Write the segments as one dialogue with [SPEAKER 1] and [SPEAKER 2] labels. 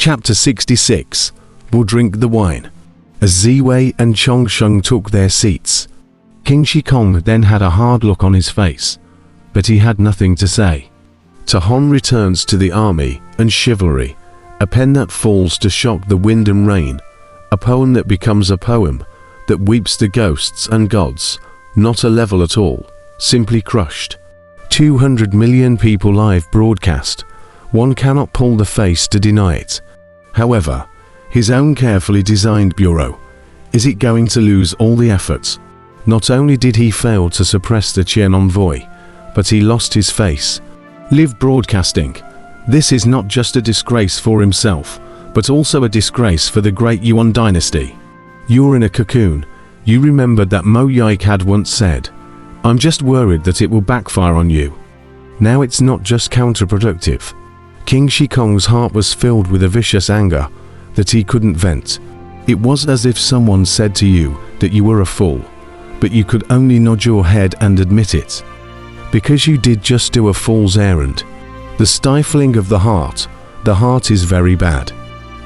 [SPEAKER 1] Chapter 66. We'll drink the wine. As Ziwei and Chongsheng took their seats, King Shikong then had a hard look on his face, but he had nothing to say. Tahon returns to the army and chivalry, a pen that falls to shock the wind and rain, a poem that becomes a poem, that weeps the ghosts and gods, not a level at all, simply crushed. 200 million people live broadcast. One cannot pull the face to deny it. However, his own carefully designed bureau, is it going to lose all the efforts? Not only did he fail to suppress the Qian envoy, but he lost his face. Live broadcasting. This is not just a disgrace for himself, but also a disgrace for the great Yuan dynasty. You're in a cocoon. You remembered that Mo Yike had once said, "I'm just worried that it will backfire on you." Now it's not just counterproductive. King Shikong's heart was filled with a vicious anger that he couldn't vent. It was as if someone said to you that you were a fool, but you could only nod your head and admit it. Because you did just do a fool's errand. The stifling of the heart is very bad.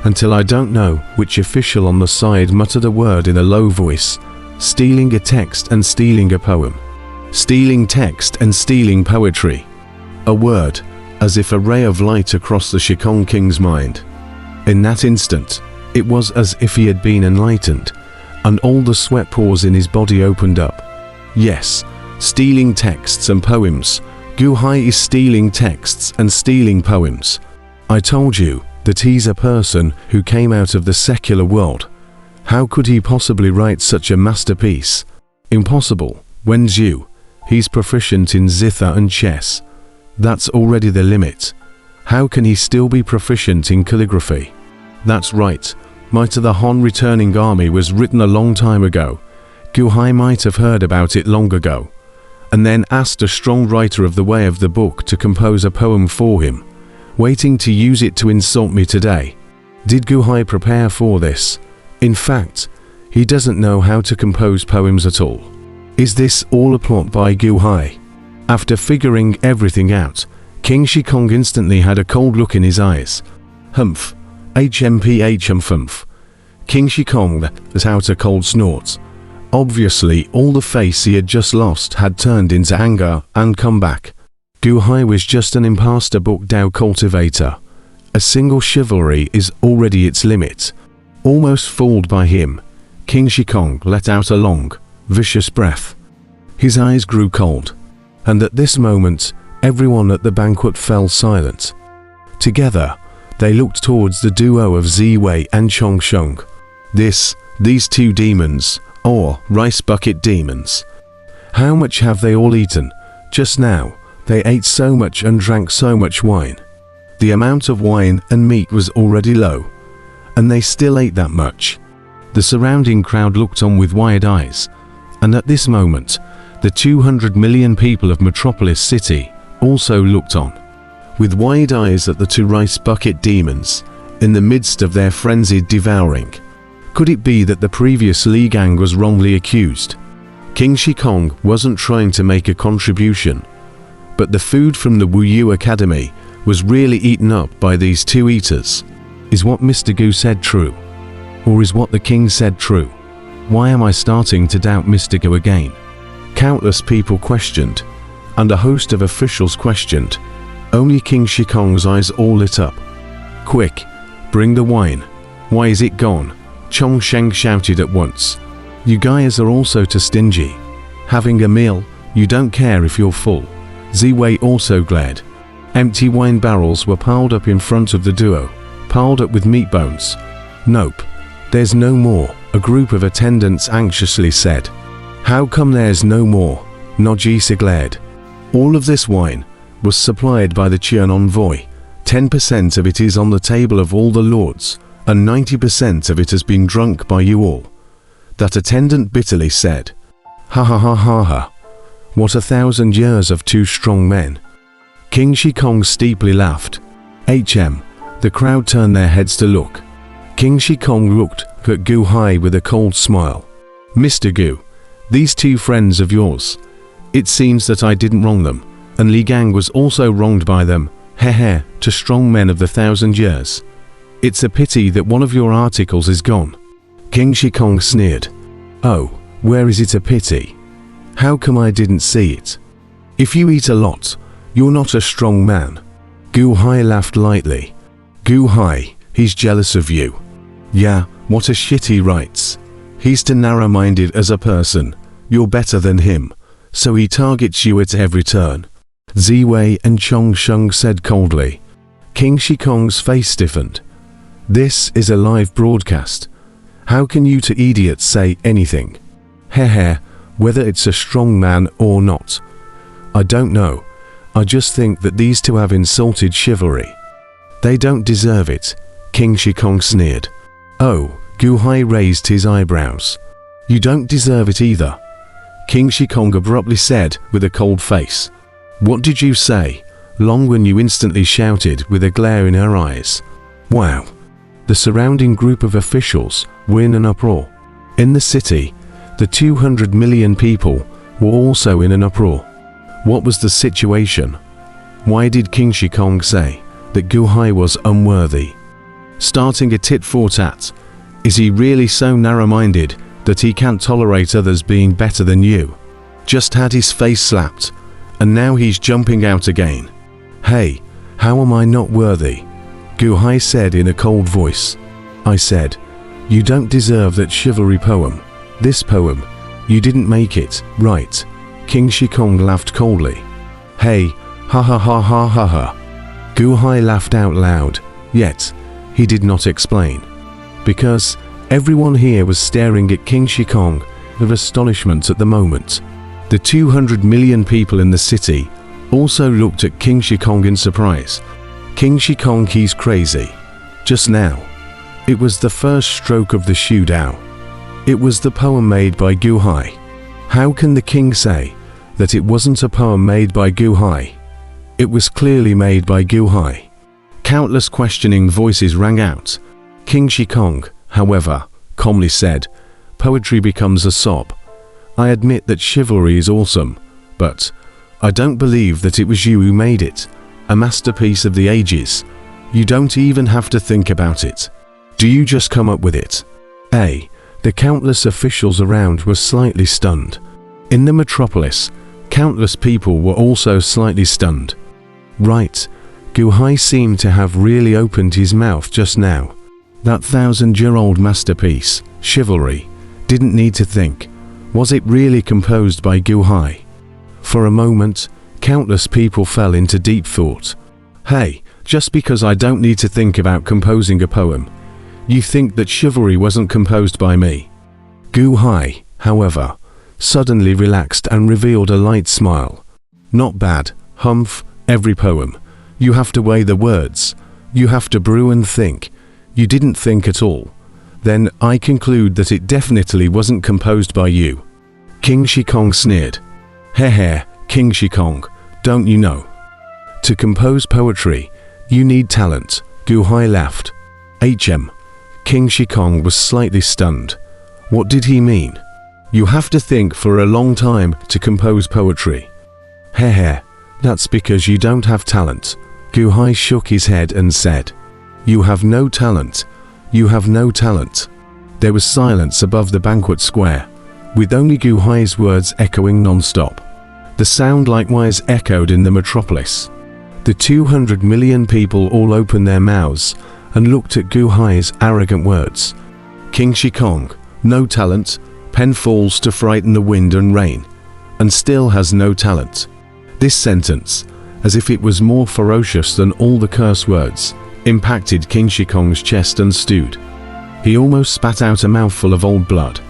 [SPEAKER 1] Until I don't know which official on the side muttered a word in a low voice, stealing a text and stealing a poem. Stealing text and stealing poetry. A word, as if a ray of light across the Shikong King's mind. In that instant, it was as if he had been enlightened, and all the sweat pores in his body opened up. Yes, stealing texts and poems. Gu Hai is stealing texts and stealing poems. I told you that he's a person who came out of the secular world. How could he possibly write such a masterpiece? Impossible. Wen Zhu, he's proficient in zither and chess. That's already the limit. How can he still be proficient in calligraphy? That's right. Might of the Han returning army was written a long time ago. Gu Hai might have heard about it long ago, and then asked a strong writer of the way of the book to compose a poem for him, waiting to use it to insult me today. Did Gu Hai prepare for this? In fact, he doesn't know how to compose poems at all. Is this all a plot by Gu Hai? After figuring everything out, King Shikong instantly had a cold look in his eyes. Humph. Humph. King Shikong let out a cold snort. Obviously, all the face he had just lost had turned into anger and come back. Gu Hai was just an imposter book Dao cultivator. A single chivalry is already its limit. Almost fooled by him, King Shikong let out a long, vicious breath. His eyes grew cold, and at this moment, everyone at the banquet fell silent. Together, they looked towards the duo of Ziwei and Chongsheng. These two demons, or rice bucket demons. How much have they all eaten? Just now, they ate so much and drank so much wine. The amount of wine and meat was already low, and they still ate that much. The surrounding crowd looked on with wide eyes, and at this moment, the 200 million people of Metropolis City also looked on, with wide eyes at the two rice bucket demons, in the midst of their frenzied devouring. Could it be that the previous Li Gang was wrongly accused? King Shikong wasn't trying to make a contribution, but the food from the Wuyu Academy was really eaten up by these two eaters. Is what Mr. Gu said true? Or is what the king said true? Why am I starting to doubt Mr. Gu again? Countless people questioned, and a host of officials questioned. Only King Shikong's eyes all lit up. Quick, bring the wine. Why is it gone? Chongsheng shouted at once. You guys are also too stingy. Having a meal, you don't care if you're full. Ziwei also glared. Empty wine barrels were piled up in front of the duo, piled up with meat bones. Nope, there's no more, a group of attendants anxiously said. How come there's no more? Nojisa glared. All of this wine was supplied by the Qian envoy. 10% of it is on the table of all the lords, and 90% of it has been drunk by you all. That attendant bitterly said. Ha ha ha ha ha. What 1,000 years of two strong men. King Shikong steeply laughed. The crowd turned their heads to look. King Shikong looked at Gu Hai with a cold smile. Mr. Gu, these two friends of yours, it seems that I didn't wrong them, and Li Gang was also wronged by them, to strong men of the 1,000 years. It's a pity that one of your articles is gone. King Shikong sneered. Oh, where is it a pity? How come I didn't see it? If you eat a lot, you're not a strong man. Gu Hai laughed lightly. Gu Hai, he's jealous of you. Yeah, what a shit he writes. He's too narrow-minded as a person. You're better than him, so he targets you at every turn. Ziwei and Chongsheng said coldly. King Shikong's face stiffened. This is a live broadcast. How can you two idiots say anything? Heh, whether it's a strong man or not. I don't know. I just think that these two have insulted chivalry. They don't deserve it, King Shikong sneered. Oh, Gu Hai raised his eyebrows. You don't deserve it either, King Shikong abruptly said with a cold face. What did you say? Longwen Yu instantly shouted with a glare in her eyes. Wow. The surrounding group of officials were in an uproar. In the city, the 200 million people were also in an uproar. What was the situation? Why did King Shikong say that Gu Hai was unworthy? Starting a tit-for-tat. Is he really so narrow-minded that he can't tolerate others being better than you? Just had his face slapped, and now he's jumping out again. Hey, how am I not worthy? Gu Hai said in a cold voice. I said, you don't deserve that chivalry poem. This poem, you didn't make it, right? King Shikong laughed coldly. Hey, ha ha ha ha ha ha. Gu Hai laughed out loud, yet he did not explain. Because everyone here was staring at King Shikong with astonishment at the moment. The 200 million people in the city also looked at King Shikong in surprise. King Shikong, he's crazy. Just now, it was the first stroke of the Shu Dao. It was the poem made by Gu Hai. How can the king say that it wasn't a poem made by Gu Hai? It was clearly made by Gu Hai. Countless questioning voices rang out. King Shikong, however, calmly said, poetry becomes a sob. I admit that chivalry is awesome, but I don't believe that it was you who made it. A masterpiece of the ages. You don't even have to think about it. Do you just come up with it? The countless officials around were slightly stunned. In the metropolis, countless people were also slightly stunned. Right, Gu Hai seemed to have really opened his mouth just now. That 1,000-year-old masterpiece, chivalry, didn't need to think. Was it really composed by Gu Hai? For a moment, countless people fell into deep thought. Hey, just because I don't need to think about composing a poem, you think that chivalry wasn't composed by me? Gu Hai, however, suddenly relaxed and revealed a light smile. Not bad, humph, every poem. You have to weigh the words. You have to brew and think. You didn't think at all. Then I conclude that it definitely wasn't composed by you. King Shikong sneered. Heh, King Shikong, don't you know? To compose poetry, you need talent, Gu Hai laughed. King Shikong was slightly stunned. What did he mean? You have to think for a long time to compose poetry. Heh, that's because you don't have talent. Gu Hai shook his head and said, you have no talent. You have no talent. There was silence above the banquet square, with only Gu Hai's words echoing non-stop. The sound likewise echoed in the metropolis. The 200 million people all opened their mouths and looked at Gu Hai's arrogant words. King Shikong, no talent, pen falls to frighten the wind and rain, and still has no talent. This sentence, as if it was more ferocious than all the curse words, impacted King Shikong's chest and stewed. He almost spat out a mouthful of old blood.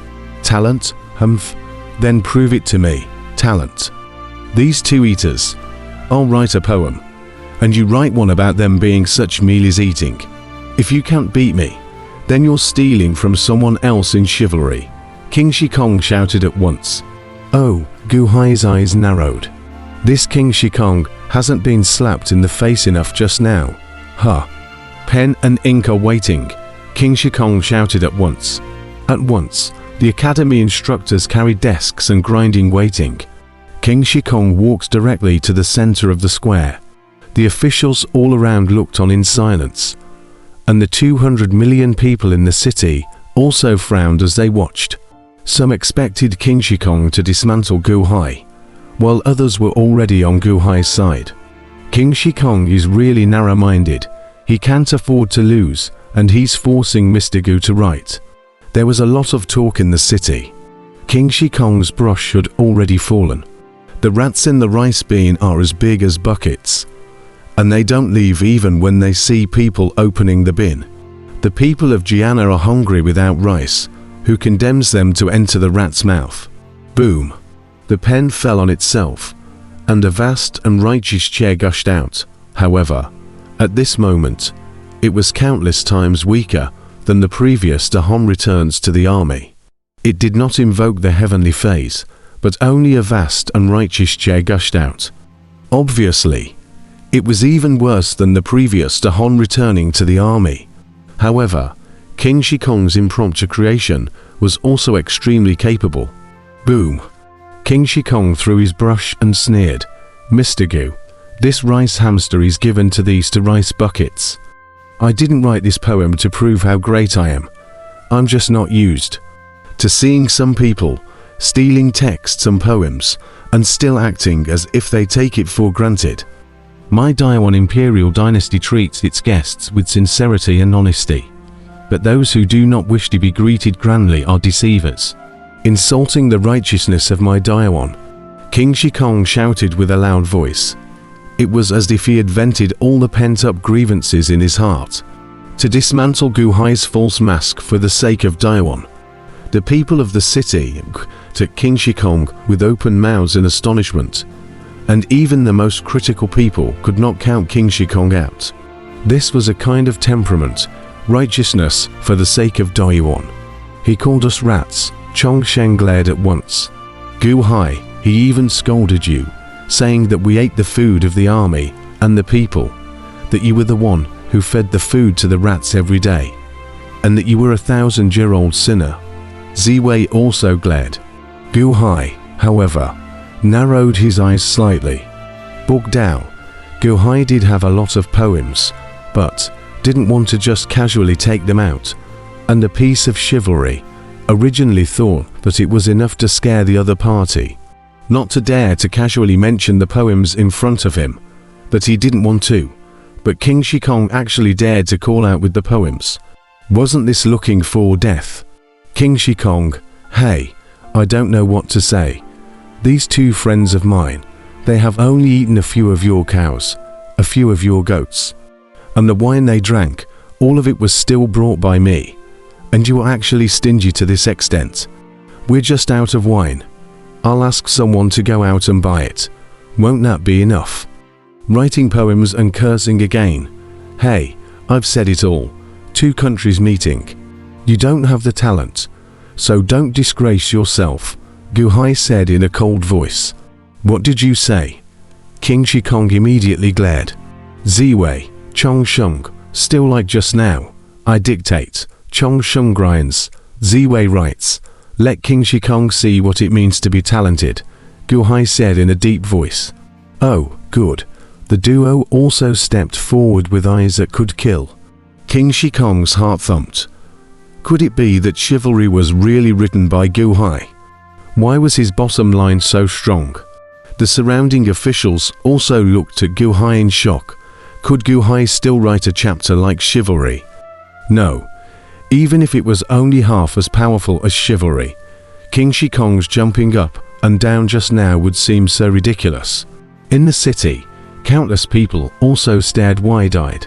[SPEAKER 1] Talent, humph, then prove it to me, talent. These two eaters. I'll write a poem, and you write one about them being such mealies eating. If you can't beat me, then you're stealing from someone else in chivalry. King Shikong shouted at once. Oh, Gu Hai's eyes narrowed. This King Shikong hasn't been slapped in the face enough just now. Huh. Pen and ink are waiting, King Shikong shouted at once. At once, the academy instructors carried desks and grinding waiting. King Shikong walked directly to the center of the square. The officials all around looked on in silence. and the 200 million people in the city also frowned as they watched. Some expected King Shikong to dismantle Gu Hai, while others were already on Gu Hai's side. King Shikong is really narrow-minded. He can't afford to lose, and he's forcing Mr. Gu to write. There was a lot of talk in the city. King Shikong's brush had already fallen. The rats in the rice bin are as big as buckets, and they don't leave even when they see people opening the bin. The people of Jianna are hungry without rice. Who condemns them to enter the rat's mouth? Boom! The pen fell on itself, and a vast and righteous chair gushed out. However, at this moment, it was countless times weaker than the previous Dahom returns to the army. It did not invoke the heavenly phase, but only a vast and righteous chair gushed out. Obviously, it was even worse than the previous Dahom returning to the army. However, King Shikong's impromptu creation was also extremely capable. Boom! King Shikong threw his brush and sneered, "Mr. Gu, this rice hamster is given to these two rice buckets. I didn't write this poem to prove how great I am. I'm just not used to seeing some people stealing texts and poems and still acting as if they take it for granted. My Daiwan Imperial Dynasty treats its guests with sincerity and honesty. But those who do not wish to be greeted grandly are deceivers, insulting the righteousness of my Daiwan." King Shikong shouted with a loud voice. It was as if he had vented all the pent-up grievances in his heart. To dismantle Gu Hai's false mask for the sake of Daiwan. The people of the city took King Shikong with open mouths in astonishment, and even the most critical people could not count King Shikong out. This was a kind of temperament, righteousness for the sake of Daiwan. He called us rats. Chongsheng glared at once. Gu Hai, he even scolded you, saying that we ate the food of the army and the people, that you were the one who fed the food to the rats every day, and that you were a 1,000-year-old sinner. Ziwei also glared. Gu Hai, however, narrowed his eyes slightly. Bogdao, Gu Hai did have a lot of poems, but didn't want to just casually take them out, and a piece of chivalry. Originally thought that it was enough to scare the other party, not to dare to casually mention the poems in front of him, but he didn't want to. But King Shikong actually dared to call out with the poems. Wasn't this looking for death? King Shikong, hey, I don't know what to say. These two friends of mine, they have only eaten a few of your cows, a few of your goats, and the wine they drank, all of it was still brought by me. And you are actually stingy to this extent. We're just out of wine. I'll ask someone to go out and buy it. Won't that be enough? Writing poems and cursing again. Hey, I've said it all. Two countries meeting. You don't have the talent, so don't disgrace yourself, Gu Hai said in a cold voice. What did you say? King Shikong immediately glared. Ziwei, Chongsheng, still like just now. I dictate. Chongsheng grinds. Ziwei writes. Let King Shikong see what it means to be talented, Gu Hai said in a deep voice. Oh, good. The duo also stepped forward with eyes that could kill. King Shikong's heart thumped. Could it be that chivalry was really written by Gu Hai? Why was his bottom line so strong? The surrounding officials also looked at Gu Hai in shock. Could Gu Hai still write a chapter like chivalry? No. Even if it was only half as powerful as chivalry, King Shikong's jumping up and down just now would seem so ridiculous. In the city, countless people also stared wide-eyed.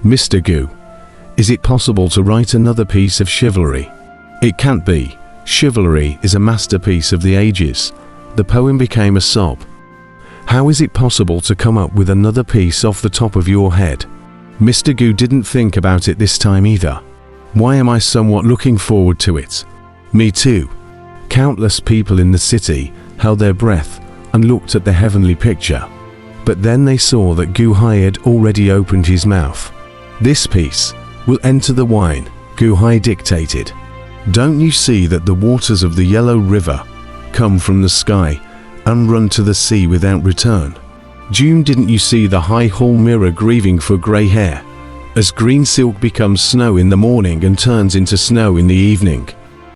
[SPEAKER 1] Mr. Gu, is it possible to write another piece of chivalry? It can't be. Chivalry is a masterpiece of the ages. The poem became a sob. How is it possible to come up with another piece off the top of your head? Mr. Gu didn't think about it this time either. Why am I somewhat looking forward to it? Me too. Countless people in the city held their breath and looked at the heavenly picture. But then they saw that Gu Hai had already opened his mouth. This piece will enter the wine, Gu Hai dictated. Don't you see that the waters of the Yellow River come from the sky and run to the sea without return? June, didn't you see the High Hall mirror grieving for grey hair? as green silk becomes snow in the morning and turns into snow in the evening.